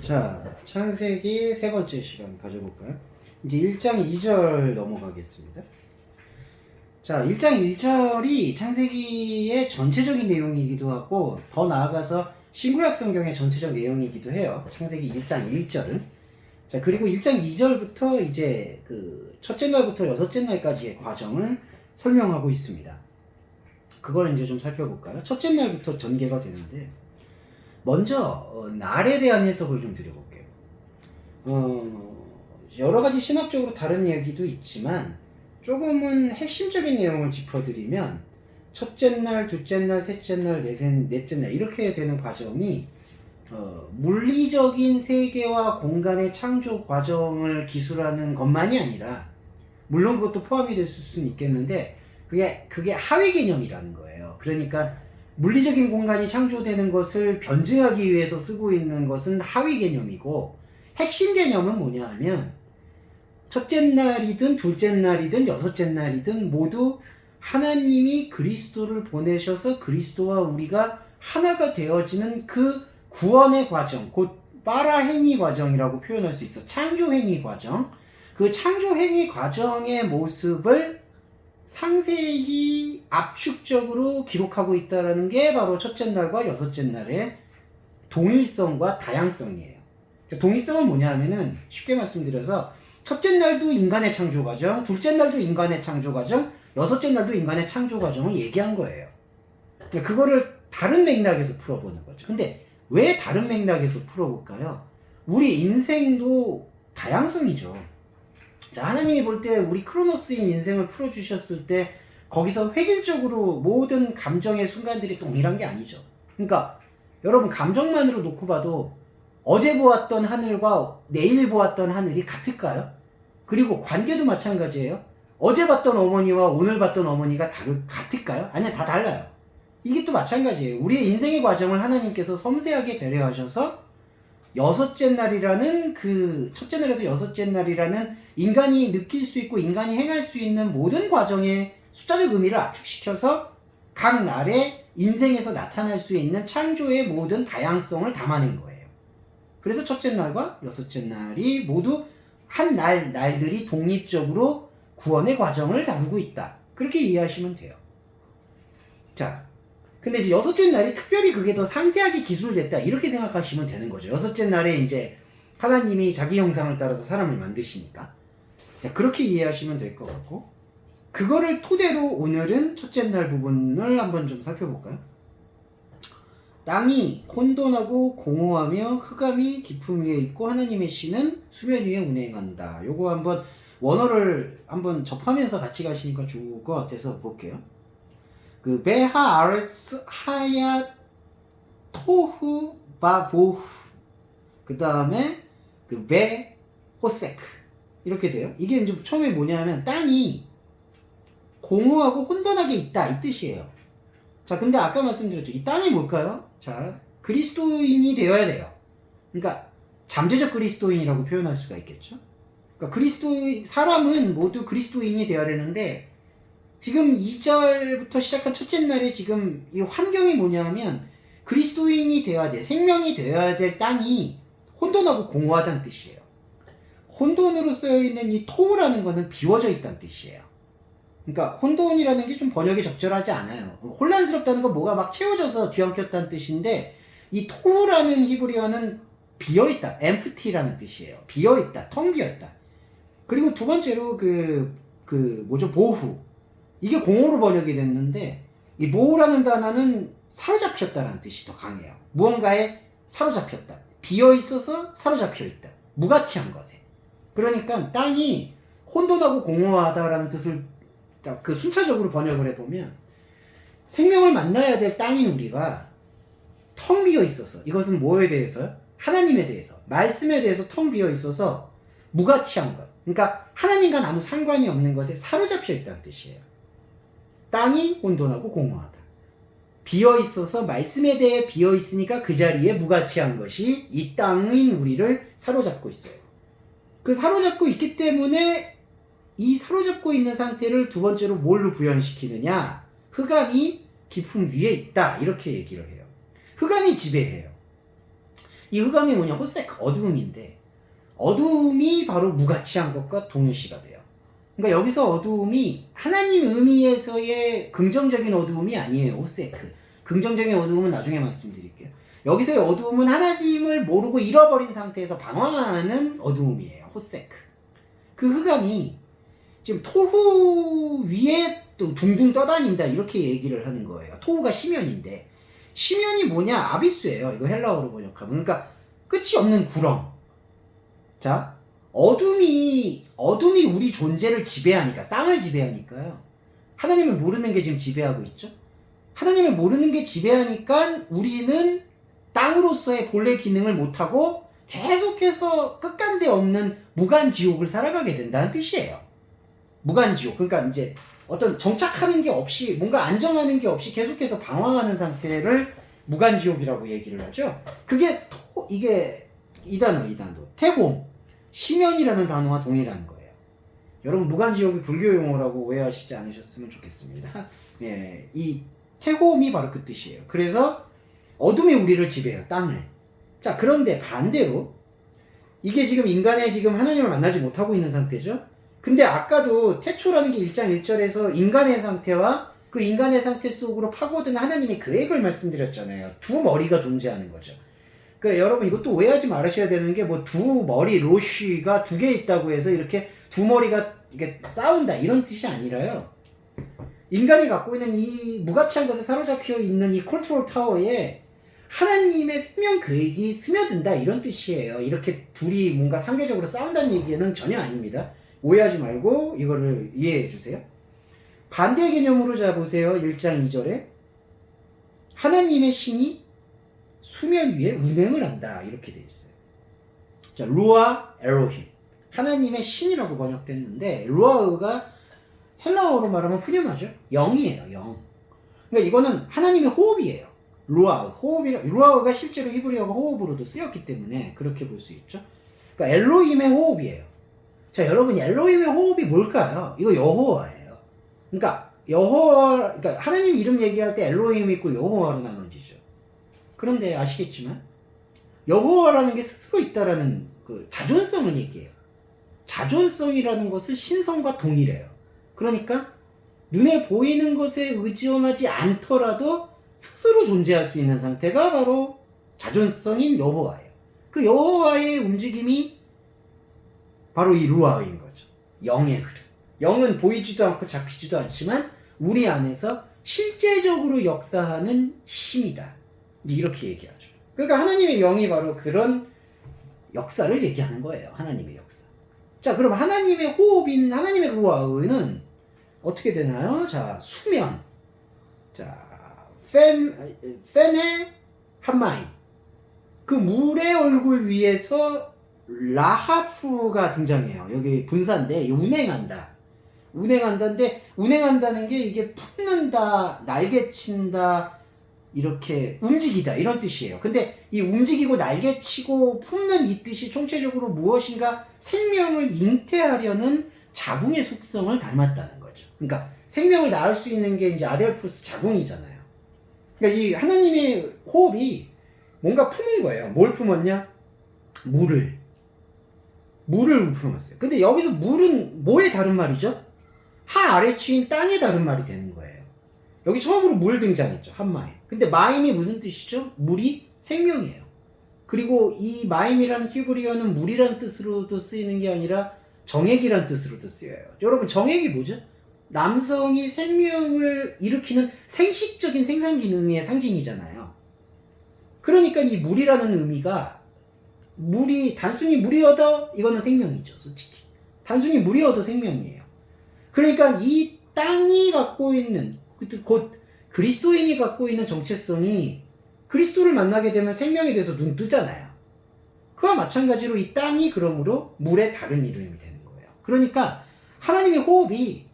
자, 창세기 세 번째 시간 가져볼까요? 이제 1장 2절 넘어가겠습니다. 자, 1장 1절이 창세기의 전체적인 내용이기도 하고, 더 나아가서 신구약 성경의 전체적 내용이기도 해요. 창세기 1장 1절은. 자, 그리고 1장 2절부터 이제 그 첫째 날부터 여섯째 날까지의 과정을 설명하고 있습니다. 그걸 이제 좀 살펴볼까요? 첫째 날부터 전개가 되는데, 먼저 날에 대한 해석을 좀 드려볼게요. 여러 가지 신학적으로 다른 얘기도 있지만 조금은 핵심적인 내용을 짚어드리면 첫째 날, 둘째 날, 셋째 날, 넷째 날 이렇게 되는 과정이 물리적인 세계와 공간의 창조 과정을 기술하는 것만이 아니라, 물론 그것도 포함이 될 수는 있겠는데 그게 하위 개념이라는 거예요. 그러니까 물리적인 공간이 창조되는 것을 변증하기 위해서 쓰고 있는 것은 하위 개념이고, 핵심 개념은 뭐냐 하면 첫째 날이든 둘째 날이든 여섯째 날이든 모두 하나님이 그리스도를 보내셔서 그리스도와 우리가 하나가 되어지는 그 구원의 과정, 곧 파라행위 과정이라고 표현할 수 있어. 창조행위 과정. 그 창조행위 과정의 모습을 상세히 압축적으로 기록하고 있다는 게 바로 첫째 날과 여섯째 날의 동일성과 다양성이에요. 동일성은 뭐냐 하면은, 쉽게 말씀드려서 첫째 날도 인간의 창조 과정, 둘째 날도 인간의 창조 과정, 여섯째 날도 인간의 창조 과정을 얘기한 거예요. 그거를 다른 맥락에서 풀어보는 거죠. 근데 왜 다른 맥락에서 풀어볼까요? 우리 인생도 다양성이죠. 자, 하나님이 볼 때 우리 크로노스인 인생을 풀어주셨을 때 거기서 획일적으로 모든 감정의 순간들이 동일한 게 아니죠. 그러니까 여러분, 감정만으로 놓고 봐도 어제 보았던 하늘과 내일 보았던 하늘이 같을까요? 그리고 관계도 마찬가지예요. 어제 봤던 어머니와 오늘 봤던 어머니가 같을까요? 아니요, 다 달라요. 이게 또 마찬가지예요. 우리의 인생의 과정을 하나님께서 섬세하게 배려하셔서 여섯째 날이라는, 그 첫째 날에서 여섯째 날이라는 인간이 느낄 수 있고 인간이 행할 수 있는 모든 과정의 숫자적 의미를 압축시켜서 각 날의 인생에서 나타날 수 있는 창조의 모든 다양성을 담아낸 거예요. 그래서 첫째 날과 여섯째 날이 모두 한 날들이 독립적으로 구원의 과정을 다루고 있다. 그렇게 이해하시면 돼요. 자, 근데 이제 여섯째 날이 특별히 그게 더 상세하게 기술됐다, 이렇게 생각하시면 되는 거죠. 여섯째 날에 이제 하나님이 자기 형상을 따라서 사람을 만드시니까. 자, 그렇게 이해하시면 될 것 같고, 그거를 토대로 오늘은 첫째 날 부분을 한번 좀 살펴볼까요? 땅이 혼돈하고 공허하며 흑암이 깊음 위에 있고 하나님의 신은 수면 위에 운행한다. 요거 한번 원어를 한번 접하면서 같이 가시니까 좋을 것 같아서 볼게요. 그 베하 아레스 하야 토후 바보후, 그 다음에 그 베 호세크, 이렇게 돼요. 이게 이제 처음에 뭐냐면 땅이 공허하고 혼돈하게 있다, 이 뜻이에요. 자, 근데 아까 말씀드렸죠. 이 땅이 뭘까요? 자, 그리스도인이 되어야 돼요. 그러니까 잠재적 그리스도인이라고 표현할 수가 있겠죠. 그러니까 사람은 모두 그리스도인이 되어야 되는데, 지금 2절부터 시작한 첫째 날에 지금 이 환경이 뭐냐면 그리스도인이 되어야 돼, 생명이 되어야 될 땅이 혼돈하고 공허하다는 뜻이에요. 혼돈으로 쓰여있는 이 토우라는 거는 비워져 있다는 뜻이에요. 그러니까 혼돈이라는 게 좀 번역이 적절하지 않아요. 혼란스럽다는 건 뭐가 막 채워져서 뒤엉켰다는 뜻인데, 이 토우라는 히브리어는 비어있다, empty라는 뜻이에요. 비어있다, 텅 비어있다. 그리고 두 번째로 보후, 이게 공허로 번역이 됐는데, 이 보호라는 단어는 사로잡혔다라는 뜻이 더 강해요. 무언가에 사로잡혔다, 비어있어서 사로잡혀있다, 무가치한 것에. 그러니까 땅이 혼돈하고 공허하다라는 뜻을 그 순차적으로 번역을 해보면, 생명을 만나야 될 땅인 우리가 텅 비어 있어서, 이것은 뭐에 대해서요? 하나님에 대해서, 말씀에 대해서 텅 비어 있어서 무가치한 것, 그러니까 하나님과 아무 상관이 없는 것에 사로잡혀 있다는 뜻이에요. 땅이 혼돈하고 공허하다, 비어 있어서 말씀에 대해 비어 있으니까 그 자리에 무가치한 것이 이 땅인 우리를 사로잡고 있어요. 그 사로잡고 있기 때문에 이 사로잡고 있는 상태를 두 번째로 뭘로 구현시키느냐? 흑암이 깊음 위에 있다, 이렇게 얘기를 해요. 흑암이 지배해요. 이 흑암이 뭐냐? 호세크, 어두움인데 어두움이 바로 무가치한 것과 동일시가 돼요. 그러니까 여기서 어두움이 하나님 의미에서의 긍정적인 어두움이 아니에요. 호세크. 긍정적인 어두움은 나중에 말씀드릴게요. 여기서의 어두움은 하나님을 모르고 잃어버린 상태에서 방황하는 어두움이에요. 호세크. 그 흑암이 지금 토후 위에 또 둥둥 떠다닌다 이렇게 얘기를 하는 거예요. 토후가 시면인데 시면이 뭐냐? 아비스예요. 이거 헬라어로 번역하면. 그러니까 끝이 없는 구렁. 자, 어둠이 우리 존재를 지배하니까, 땅을 지배하니까요. 하나님을 모르는 게 지금 지배하고 있죠. 하나님을 모르는 게 지배하니까 우리는 땅으로서의 본래 기능을 못하고 계속해서 끝간데 없는 무간지옥을 살아가게 된다는 뜻이에요. 무간지옥. 그러니까 이제 어떤 정착하는 게 없이, 뭔가 안정하는 게 없이 계속해서 방황하는 상태를 무간지옥이라고 얘기를 하죠. 그게 이게 이 단어. 태홈. 시면이라는 단어와 동일한 거예요. 여러분, 무간지옥이 불교 용어라고 오해하시지 않으셨으면 좋겠습니다. 예, 이 태홈이 바로 그 뜻이에요. 그래서 어둠이 우리를 지배해요. 땅을. 자, 그런데 반대로 이게 지금 인간의 지금 하나님을 만나지 못하고 있는 상태죠. 근데 아까도 태초라는 게 1장 1절에서 인간의 상태와 그 인간의 상태 속으로 파고든 하나님의 계획을 말씀드렸잖아요. 두 머리가 존재하는 거죠. 그러니까 여러분, 이것도 오해하지 말으셔야 되는 게 뭐 두 머리 로쉬가 두 개 있다고 해서 이렇게 두 머리가 이게 싸운다 이런 뜻이 아니라요. 인간이 갖고 있는 이 무가치한 것에 사로잡혀 있는 이 컨트롤 타워에 하나님의 생명 계획이 스며든다 이런 뜻이에요. 이렇게 둘이 뭔가 상대적으로 싸운다는 얘기는 전혀 아닙니다. 오해하지 말고 이거를 이해해 주세요. 반대 개념으로 잡으세요. 1장 2절에 하나님의 신이 수면 위에 운행을 한다 이렇게 되어 있어요. 자, 루아 에로힘, 하나님의 신이라고 번역됐는데 루아가 헬라어로 말하면 푸념하죠. 영이에요. 영. 그러니까 이거는 하나님의 호흡이에요. 루아가 실제로 히브리어가 호흡으로도 쓰였기 때문에 그렇게 볼 수 있죠. 그러니까 엘로힘의 호흡이에요. 자, 여러분, 엘로힘의 호흡이 뭘까요? 이거 여호와예요. 그러니까 그러니까 하나님 이름 얘기할 때 엘로힘 있고 여호와로 나눠지죠. 그런데 아시겠지만 여호와라는 게 스스로 있다라는 그 자존성을 얘기해요. 자존성이라는 것을 신성과 동일해요. 그러니까 눈에 보이는 것에 의존하지 않더라도 스스로 존재할 수 있는 상태가 바로 자존성인 여호와예요. 그 여호와의 움직임이 바로 이 루아인 거죠. 영의 흐름. 영은 보이지도 않고 잡히지도 않지만 우리 안에서 실제적으로 역사하는 힘이다. 이렇게 얘기하죠. 그러니까 하나님의 영이 바로 그런 역사를 얘기하는 거예요. 하나님의 역사. 자, 그럼 하나님의 호흡인 하나님의 루아는 어떻게 되나요? 자, 수면. 자, 펜의 한마임. 그 물의 얼굴 위에서 라하프가 등장해요. 여기 분사인데 운행한다. 운행한다인데 운행한다는 게 이게 품는다, 날개친다, 이렇게 움직이다 이런 뜻이에요. 근데 이 움직이고 날개치고 품는 이 뜻이 총체적으로 무엇인가 생명을 잉태하려는 자궁의 속성을 닮았다는 거죠. 그러니까 생명을 낳을 수 있는 게 이제 아델포스 자궁이잖아요. 그러니까 이 하나님의 호흡이 뭔가 품은 거예요. 뭘 품었냐? 물을 품었어요. 근데 여기서 물은 뭐의 다른 말이죠? 하아래치인 땅의 다른 말이 되는 거예요. 여기 처음으로 물 등장했죠. 한마임. 근데 마임이 무슨 뜻이죠? 물이 생명이에요. 그리고 이 마임이라는 히브리어는 물이라는 뜻으로도 쓰이는 게 아니라 정액이라는 뜻으로도 쓰여요. 여러분, 정액이 뭐죠? 남성이 생명을 일으키는 생식적인 생산 기능의 상징이잖아요. 그러니까 이 물이라는 의미가 단순히 물이어도 이거는 생명이죠. 솔직히. 단순히 물이어도 생명이에요. 그러니까 이 땅이 갖고 있는 곧 그리스도인이 갖고 있는 정체성이 그리스도를 만나게 되면 생명에 대해서 눈 뜨잖아요. 그와 마찬가지로 이 땅이 그러므로 물의 다른 이름이 되는 거예요. 그러니까 하나님의 호흡이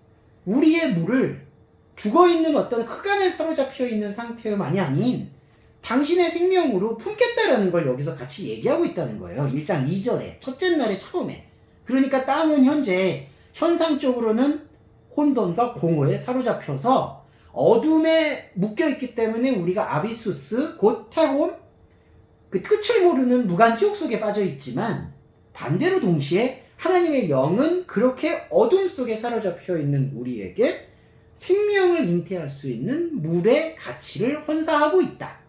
우리의 물을 죽어있는 어떤 흑암에 사로잡혀 있는 상태만이 아닌 당신의 생명으로 품겠다라는 걸 여기서 같이 얘기하고 있다는 거예요. 1장 2절에 첫째 날의 처음에. 그러니까 땅은 현재 현상적으로는 혼돈과 공허에 사로잡혀서 어둠에 묶여있기 때문에 우리가 아비수스 곧 태홈 그 끝을 모르는 무간지옥 속에 빠져 있지만 반대로 동시에 하나님의 영은 그렇게 어둠 속에 사로잡혀 있는 우리에게 생명을 잉태할 수 있는 물의 가치를 헌사하고 있다.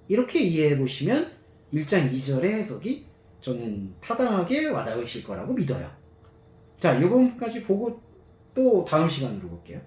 이렇게 이해해 보시면 1장 2절의 해석이 저는 타당하게 와닿으실 거라고 믿어요. 자, 이 부분까지 보고 또 다음 시간으로 볼게요.